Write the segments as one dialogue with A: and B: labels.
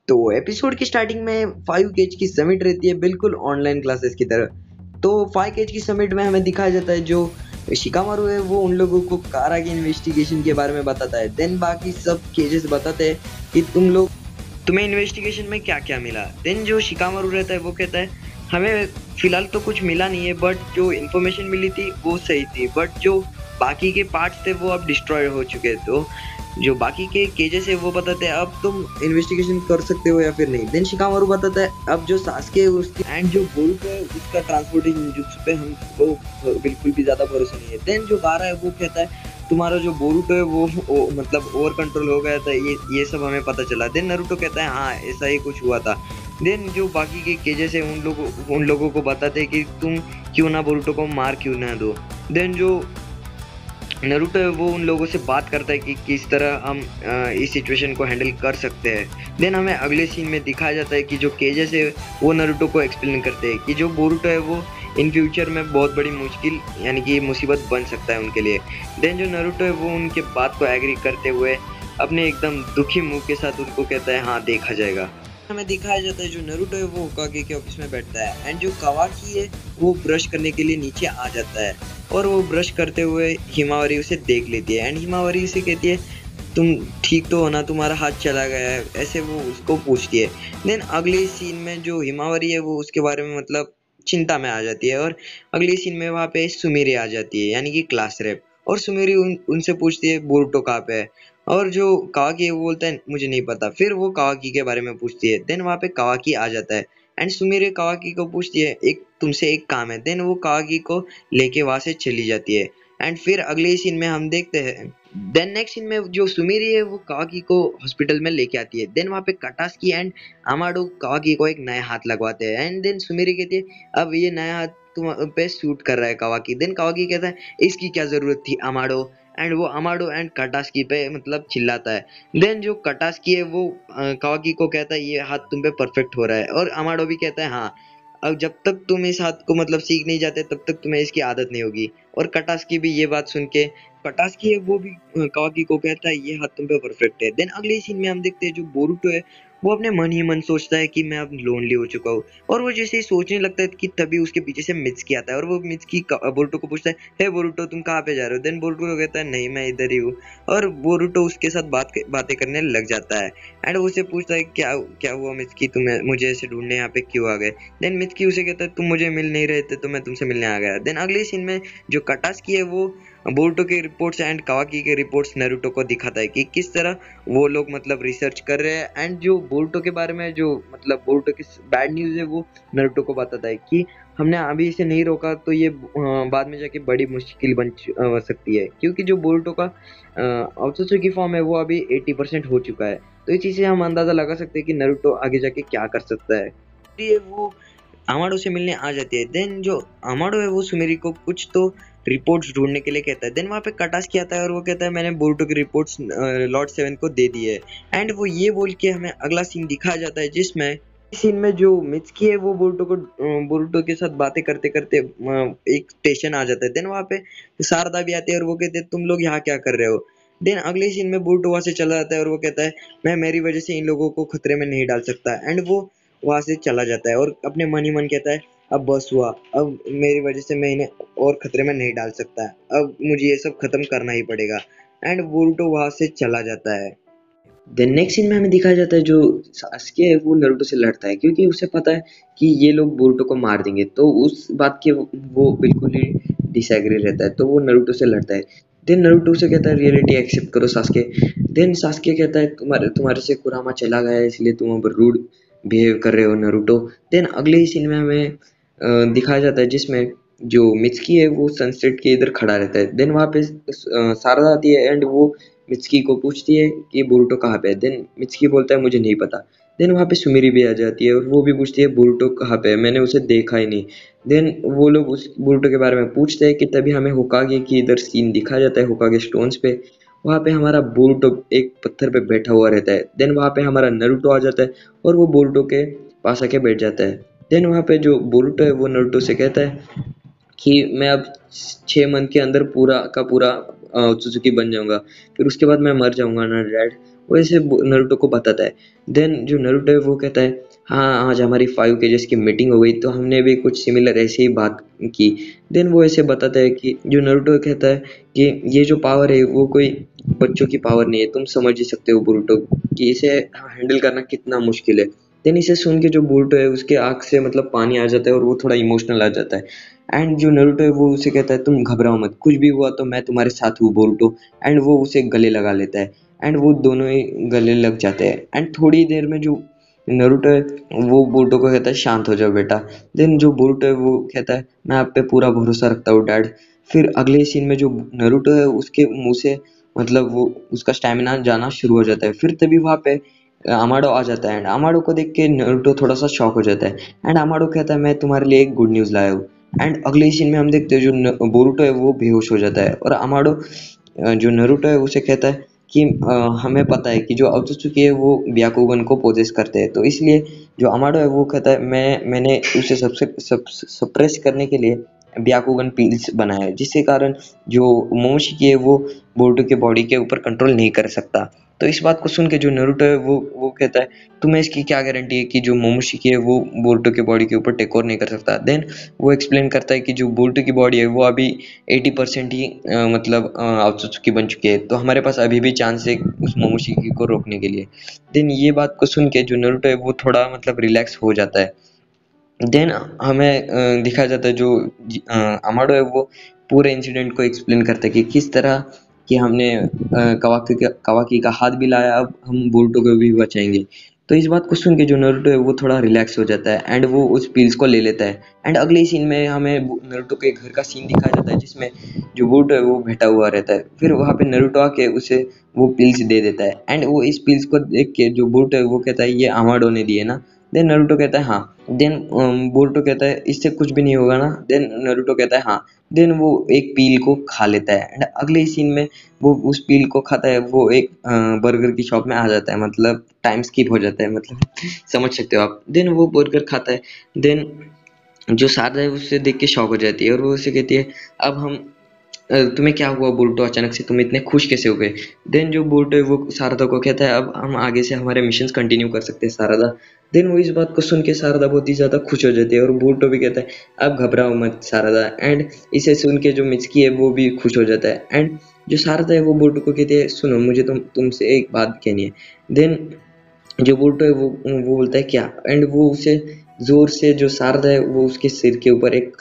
A: तो एपिसोड की स्टार्टिंग में 5 केज की समिट रहती है, बिल्कुल ऑनलाइन क्लासेस की तरह। तो 5 केज की समिट में हमें दिखाया जाता है जो शिकामारू है वो उन लोगों को कारा की इन्वेस्टिगेशन के बारे में बताता है। देन बाकी सब केजेस बताते हैं कि तुम्हें इन्वेस्टिगेशन में क्या क्या मिला। देन जो शिकामारू रहता है वो कहता है हमें फिलहाल तो कुछ मिला नहीं है, बट जो इन्फॉर्मेशन मिली थी वो सही थी, बट जो बाकी के पार्ट्स थे वो अब डिस्ट्रॉय हो चुके हैं। तो जो बाकी के केजेस है वो बताते हैं अब तुम इन्वेस्टिगेशन कर सकते हो या फिर नहीं। देन शिकामारू बताता है अब जो सास्के है उसकी एंड जो बोरुतो है उसका ट्रांसपोर्टेशन जुत्सु पे हमको बिल्कुल भी ज्यादा भरोसा नहीं है। देन जो गारा है वो कहता है तुम्हारा जो बोरुतो है वो मतलब ओवर कंट्रोल हो गया था, ये सब हमें पता चला। देन नारुतो कहता है हाँ ऐसा ही कुछ हुआ था। देन जो बाकी के केजेस है उन लोगों को बताते हैं कि तुम क्यों ना बोरुतो को मार क्यों ना दो। देन जो नारुतो है वो उन लोगों से बात करता है कि किस तरह हम इस सिचुएशन को हैंडल कर सकते हैं। देन हमें अगले सीन में दिखाया जाता है कि जो केजेस है वो नारुतो को एक्सप्लेन करते हैं कि जो बोरुतो है वो इन फ्यूचर में बहुत बड़ी मुश्किल यानी कि मुसीबत बन सकता है उनके लिए। देन जो नारुतो है वो उनके बात को एग्री करते हुए अपने एकदम दुखी मुंह के साथ उनको कहता है हाँ देखा जाएगा। हमें दिखाया जाता है जो नारुतो है वो होकागे के ऑफिस में बैठता है एंड जो कावाकी है वो ब्रश करने के लिए नीचे आ जाता है और वो ब्रश करते हुए हिमावरी उसे देख लेती है एंड हिमावरी उसे कहती है तुम ठीक तो हो ना, तुम्हारा हाथ चला गया है, ऐसे वो उसको पूछती है। देन अगले सीन में जो हिमावरी है वो उसके बारे में मतलब चिंता में आ जाती है और अगले सीन में वहाँ पे सुमिरी आ जाती है यानी कि क्लास रेप। और सुमिरी उनसे पूछती है बोरुतो कहाँ पे है, और जो कावाकी है वो बोलता है मुझे नहीं पता। फिर वो कावाकी के बारे में पूछती है। देन वहाँ पे कावाकी आ जाता है एंड सुमिरी कावाकी को पूछती है एक तुमसे एक काम है। देन वो कावाकी को लेके वहां से चली जाती है एंड फिर अगले सीन में हम देखते हैं देन नेक्स्ट सीन में जो सुमिरी है वो कावाकी को हॉस्पिटल में लेके आती है। देन वहाँ पे कटास्की एंड अमाडो कावाकी को एक नया हाथ लगवाते हैं एंड देन सुमिरी कहती है अब ये नया हाथ तुम पे सूट कर रहा है कावाकी। देन कावाकी कहता है इसकी क्या जरूरत थी अमाडो, एंड वो अमाडो एंड कटास्की पे मतलब चिल्लाता है। देन जो कटास्की है वो कावाकी को कहता है ये हाथ तुम पे परफेक्ट हो रहा है, और अमाडो भी कहता है हाँ अब जब तक तुम इस हाथ को मतलब सीख नहीं जाते तब तक तुम्हें इसकी आदत नहीं होगी। और कटास्की भी ये बात सुन के कटास्की है वो भी कावाकी को कहता है ये हाथ तुम पे परफेक्ट है। देन अगले सीन में हम देखते हैं जो बोरुतो है वो अपने मन ही मन सोचता है कि मैं अब लोनली हो चुका हूँ, और वो जैसे ही सोचने लगता है कि तभी उसके पीछे से मित्सुकी आता है और वो मित्सुकी बोरुतो को पूछता है हे बोरुतो तुम कहाँ पे जा रहे हो। देन बोरुतो कहता है नहीं मैं इधर ही हूँ, और बोरुतो उसके साथ बातें करने लग जाता है एंड वो उसे पूछता है क्या क्या हुआ मित्सुकी, तुम्हें मुझे ऐसे ढूंढने यहाँ पे क्यों आ गए। देन मित्सुकी उसे कहता है तुम मुझे मिल नहीं रहे थे तो मैं तुमसे मिलने आ गया। देन अगले सीन में जो कटास्की है वो बोरुतो के रिपोर्ट्स एंड कावाकी के रिपोर्ट्स नारुतो को दिखाता है कि किस तरह वो लोग मतलब रिसर्च कर रहे हैं एंड जो बोरुतो के बारे में जो मतलब बोरुतो की बैड न्यूज़ है वो नारुतो को बताता है कि हमने अभी इसे नहीं रोका तो ये बाद में जाके बड़ी मुश्किल बन सकती है, क्योंकि जो बोरुतो का की फॉर्म है वो अभी 80% हो चुका है। तो इसी से हम अंदाजा लगा सकते हैं कि नारुतो आगे जाके क्या कर सकता है। ये वो अमाडो से मिलने आ जाती है। देन जो अमाडो है वो सुमिरी को कुछ तो रिपोर्ट्स ढूंढने के लिए कहता है। देन वहाँ पे कटास्की आता है और वो कहता है मैंने बोरुतो की रिपोर्ट्स लॉर्ड 7 को दे दी है, एंड वो ये बोल के हमें अगला सीन दिखाया जाता है जिसमें इस सीन में जो मित्सुकी है वो बोरुतो के साथ बातें करते करते एक स्टेशन आ जाता है। देन वहाँ पे शारदा भी आती है और वो कहते हैं तुम लोग यहाँ क्या कर रहे हो। देन अगले सीन में बोरुतो वहाँ से चला जाता है और वो कहता है मैं मेरी वजह से इन लोगों को खतरे में नहीं डाल सकता, एंड वो वहां से चला जाता है और अपने मन ही मन कहता है अब बस हुआ, अब मेरी वजह से मैं इन्हें और खतरे में नहीं डाल सकता, अब मुझे ये सब खत्म करना ही पड़ेगा। एंड बोरुतो वहां से चला जाता है। देन नेक्स्ट सीन में हमें दिखाया जाता है जो सास्के है वो नारुतो से लड़ता है क्योंकि उसे पता है कि ये लोग बोरुतो को मार देंगे, तो उस बात के वो बिल्कुल ही डिसएग्री रहता है, तो वो नारुतो से लड़ता है। देन नारुतो से कहता है रियलिटी एक्सेप्ट करो सास्के। देन सास्के कहता है तुम्हारे से कुरामा चला गया है इसलिए तुम अब रूड बिहेव कर रहे हो नारुतो। देन अगले ही सीन में हमें दिखाया जाता है जिसमें जो मित्सुकी है वो सनसेट के इधर खड़ा रहता है। देन वहाँ पे शारदा आती है एंड वो मित्सुकी को पूछती है कि बोरुतो कहाँ पे है। देन मित्सुकी बोलता है मुझे नहीं पता। देन वहाँ पे सुमिरी भी आ जाती है और वो भी पूछती है बोरुतो कहाँ पे है, मैंने उसे देखा ही नहीं। देन वो लोग उस बोरुतो के बारे में पूछते हैं कि तभी हमें होकागे की इधर सीन दिखाया जाता है होकागे स्टोन्स पे। वहाँ पे हमारा बोरुतो एक पत्थर पे बैठा हुआ रहता है। देन वहाँ पे हमारा नारुतो आ जाता है और वो बोरुतो के पास आके बैठ जाता है। देन वहाँ पे जो बोरुतो है वो नारुतो से कहता है कि मैं अब 6 मंथ के अंदर पूरा का पूरा सुजुकी बन जाऊंगा, फिर उसके बाद मैं मर जाऊंगा ना डैड। वो ऐसे नरूटो को बताता है। देन जो नरूटो है वो कहता है हाँ आज हमारी 5 केजेस की मीटिंग हो गई तो हमने भी कुछ सिमिलर ऐसे ही बात की। देन वो ऐसे बताता है कि जो नरूटो कहता है कि ये जो पावर है वो कोई बच्चों की पावर नहीं है, तुम समझ ही सकते हो बोरुटो कि इसे हैंडल करना कितना मुश्किल है। देन इसे सुन के जो बोरुटो है उसके आँख से मतलब पानी आ जाता है और वो थोड़ा इमोशनल आ जाता है। एंड जो नरूटो है वो उसे कहता है तुम घबराओ मत, कुछ भी हुआ तो मैं तुम्हारे साथ हूँ बोरुटो। एंड वो उसे गले लगा लेता है एंड वो दोनों ही गले लग जाते हैं। एंड थोड़ी देर में जो नरूटो है वो बोरुटो को कहता है शांत हो जाओ बेटा। देन जो बोरुटो है वो कहता है मैं आप पे पूरा भरोसा रखता हूँ डैड। फिर अगले सीन में जो नरूटो है उसके मुंह से मतलब वो उसका स्टैमिना जाना शुरू हो जाता है। फिर तभी वहाँ पे अमाडो आ जाता है एंड अमाडो को देख के नरूटो थोड़ा सा शॉक हो जाता है। एंड अमाडो कहता है मैं तुम्हारे लिए एक गुड न्यूज़ लाया हूँ। एंड अगले सीन में हम देखते हैं जो बोरुटो है वो बेहोश हो जाता है और अमाडो जो नरूटो है उसे कहता है कि हमें पता है कि जो अत्सुकी है वो ब्याकुगन को पोजेस करते हैं, तो इसलिए जो अमाडो है वो कहता है मैंने उसे सप्रेस करने के लिए ब्याकुगन पील्स बनाया है, जिसके कारण जो मोमोशिकी है वो बोरुटो के बॉडी के ऊपर कंट्रोल नहीं कर सकता। तो इस बात को सुन के जो नरूटो है वो कहता है तुम्हें इसकी क्या गारंटी है कि जो मोमोशिकी है वो बोरुटो के बॉडी के ऊपर टेक ओवर नहीं कर सकता। देन वो एक्सप्लेन करता है कि जो बोरुटो की बॉडी है वो अभी 80% ही मतलब आत्सुकी बन चुकी है, तो हमारे पास अभी भी चांस है उस मोमोशिकी को रोकने के लिए। देन ये बात को सुन के जो नरूटो है वो थोड़ा मतलब रिलैक्स हो जाता है। देन हमें दिखाया जाता है जो अमाडो है वो पूरे इंसिडेंट को एक्सप्लेन करता है कि किस तरह कि हमने कवाकी का हाथ भी लाया, अब हम बोरुटो को भी बचाएंगे। तो इस बात को सुन के जो नरूटो है वो थोड़ा रिलैक्स हो जाता है एंड वो उस पिल्स को ले लेता है। एंड अगले सीन में हमें नरूटो के घर का सीन दिखाया जाता है जिसमें जो बोरुटो है वो बैठा हुआ रहता है। फिर वहाँ पे नरूटो आके उसे वो पिल्स दे देता है एंड वो इस पिल्स को देख के जो बोरुटो है वो कहता है ये अमाडो ने दिए ना। देन नरूटो कहता है हाँ। देन बोरुटो कहता है इससे कुछ भी नहीं होगा ना। देन नरूटो कहता है हाँ। देन वो एक पील को खा लेता है एंड अगले सीन में वो उस पील को खाता है, वो एक बर्गर की शॉप में आ जाता है, मतलब टाइम स्किप हो जाता है, मतलब समझ सकते हो आप। देन वो बर्गर खाता है। देन जो शारदा है उससे देख के शॉक हो जाती है और वो उसे कहती है अब हम तुम्हें क्या हुआ बोरुटो, अचानक से तुम इतने खुश कैसे हो गए। देन जो बोरुटो है वो शारदा को कहता है अब हम आगे से हमारे मिशंस कंटिन्यू कर सकते हैं शारदा। देन वो इस बात को सुन के शारदा बहुत ही ज़्यादा खुश हो जाती है और बोरुटो भी कहता है अब घबराओ मत शारदा। एंड इसे सुन के जो मित्सुकी है वो भी खुश हो जाता है एंड जो शारदा है वो बोरुटो को कहती है सुनो मुझे तुमसे एक बात कहनी है। देन जो बोरुटो है वो बोलता है क्या। एंड वो उसे जोर से जो शारदा है वो उसके सिर के ऊपर एक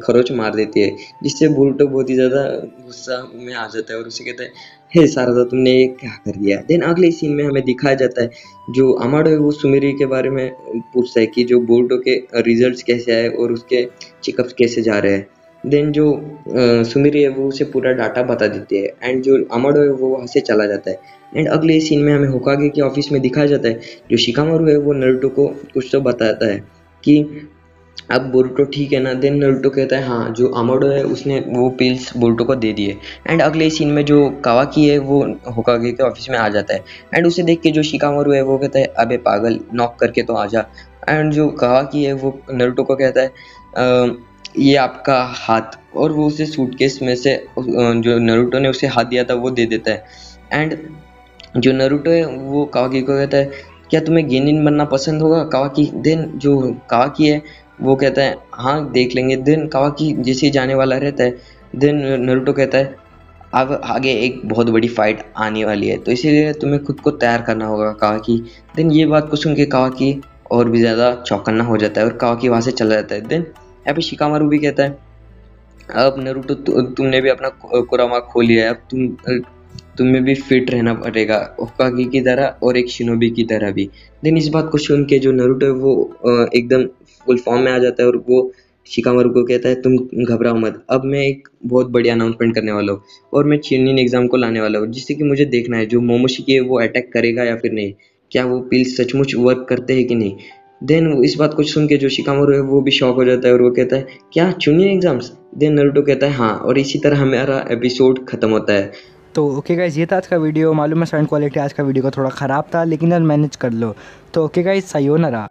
A: खरोच मार देती है, जिससे बोरुटो बहुत ही ज्यादा गुस्सा में आ जाता है और उसे कहता है हे शारदा तुमने ये क्या कर दिया। देन अगले सीन में हमें दिखाया जाता है जो अमाडो है वो सुमिरी के बारे में पूछता है कि जो बोरुटो के रिजल्ट्स कैसे आए और उसके चेकअप्स कैसे जा रहे हैं। देन जो सुमिरी है वो उसे पूरा डाटा बता देती है एंड जो अमाडो है वो वहाँ से चला जाता है। एंड अगले सीन में हमें होकागे के ऑफिस में दिखाया जाता है जो शिकामारू है वो नरूटो को कुछ तो बताता है कि अब बोरुटो ठीक है ना। देन नरूटो कहता है हाँ जो अमाडो है उसने वो पिल्स बोरुटो को दे दिए। एंड अगले सीन में जो कावाकी है वो होकागे के ऑफिस में आ जाता है एंड उसे देख के जो शिकामारू है वो कहता है अबे पागल नॉक करके तो आजा। एंड जो कावाकी है वो नरूटो को कहता है ये आपका हाथ, और वो उसे सूटकेस में से जो नरूटो ने उसे हाथ दिया था वो दे देता है। एंड जो नरूटो है वो कावाकी को कहता है क्या तुम्हें गेनिन बनना पसंद होगा कावाकी। देन जो कावाकी है वो कहता है हाँ देख लेंगे। देन कावाकी जैसे ही जाने वाला रहता है देन नरूटो कहता है अब आगे एक बहुत बड़ी फाइट आने वाली है तो इसीलिए तुम्हें खुद को तैयार करना होगा कावाकी। देन ये बात को सुन के कावाकी और भी ज़्यादा चौकन्ना हो जाता है और कावाकी वहाँ से चला जाता है। देन यहाँ पे शिकामारू भी कहता है अब नरूटो तुमने भी अपना कुरामा खो लिया है, अब तुम्हें भी फिट रहना पड़ेगा होकागे की तरह और एक शिनोबी की तरह भी। देन इस बात को सुन के जो नरूटो है वो एकदम फुल फॉर्म में आ जाता है और वो शिकामारू को कहता है तुम घबराओ मत, अब मैं एक बहुत बड़ी अनाउंसमेंट करने वाला हूँ और मैं चिनिन एग्जाम को लाने वाला हूँ जिससे कि मुझे देखना है जो मोमोशिकी है वो अटैक करेगा या फिर नहीं, क्या वो पिल्स सचमुच वर्क करते हैं कि नहीं। देन इस बात को सुन के जो शिकामारू है वो भी शॉक हो जाता है और वो कहता है क्या चुनिन एग्जाम्स। देन नरूटो कहता है हाँ, और इसी तरह हमारा एपिसोड खत्म होता है।
B: तो ओके गाइस ये था आज का वीडियो। मालूम है साउंड क्वालिटी आज का वीडियो का थोड़ा ख़राब था लेकिन यार मैनेज कर लो। तो ओके गाइस सायोनारा।